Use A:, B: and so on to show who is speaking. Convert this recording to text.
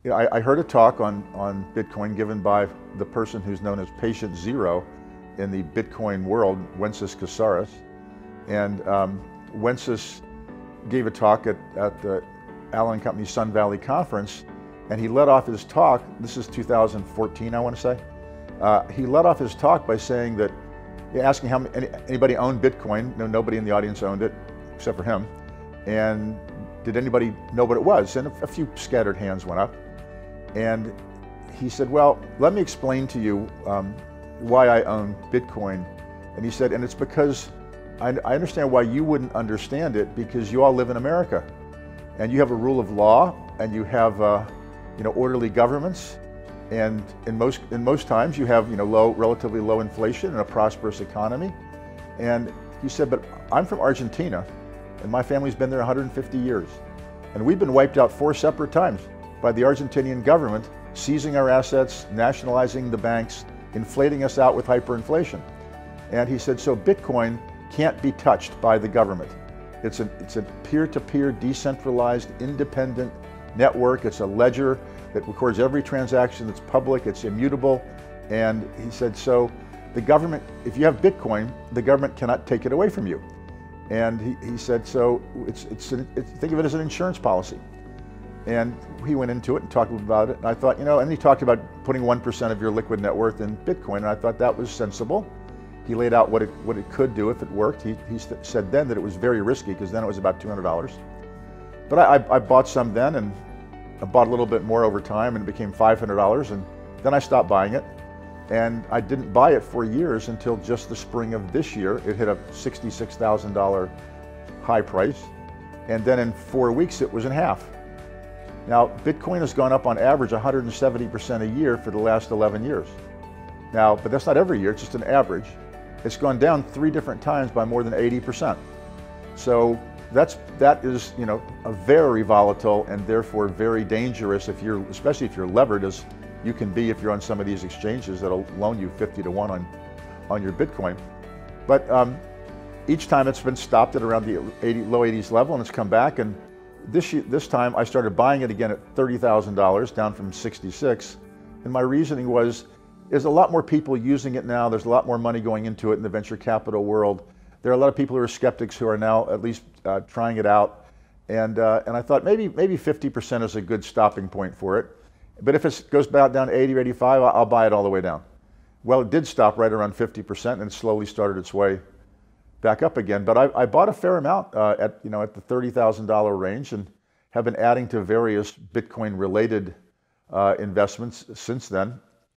A: Yeah, I heard a talk on Bitcoin given by the person who's known as Patient Zero in the Bitcoin world, Wences Casares. And Wences gave a talk at the Allen Company's Sun Valley Conference, and he led off his talk, this is 2014, I want to say. He led off his talk by saying that, asking how anybody owned Bitcoin. No, nobody in the audience owned it, except for him. And did anybody know what it was? And a few scattered hands went up. And he said, well, let me explain to you why I own Bitcoin. And he said, and it's because I understand why you wouldn't understand it, because you all live in America. And you have a rule of law, and you have orderly governments. And in most times you have relatively low inflation and a prosperous economy. And he said, but I'm from Argentina, and my family's been there 150 years. And we've been wiped out 4 separate times by the Argentinian government, seizing our assets, nationalizing the banks, inflating us out with hyperinflation. And he said, so Bitcoin can't be touched by the government. It's a peer-to-peer, decentralized, independent network. It's a ledger that records every transaction that's public. It's immutable. And he said, so the government, if you have Bitcoin, the government cannot take it away from you. And he said, so think of it as an insurance policy. And he went into it and talked about it. And I thought, and he talked about putting 1% of your liquid net worth in Bitcoin. And I thought that was sensible. He laid out what it could do if it worked. He said then that it was very risky, because then it was about $200. But I bought some then, and I bought a little bit more over time, and it became $500. And then I stopped buying it. And I didn't buy it for years until just the spring of this year. It hit a $66,000 high price. And then in 4 weeks, it was in half. Now, Bitcoin has gone up on average 170% a year for the last 11 years. Now, but that's not every year, it's just an average. It's gone down 3 different times by more than 80%. So that is, a very volatile and therefore very dangerous, especially if you're levered, as you can be if you're on some of these exchanges that'll loan you 50 to 1 on your Bitcoin. But each time it's been stopped at around the low 80s level, and it's come back. And this time I started buying it again at $30,000, down from 66. And my reasoning was, there's a lot more people using it now. There's a lot more money going into it in the venture capital world. There are a lot of people who are skeptics who are now at least trying it out. And I thought maybe 50% is a good stopping point for it. But if it goes back down to 80 or 85, I'll buy it all the way down. Well, it did stop right around 50%, and it slowly started its way back up again. But I bought a fair amount at the $30,000 range, and have been adding to various Bitcoin-related investments since then.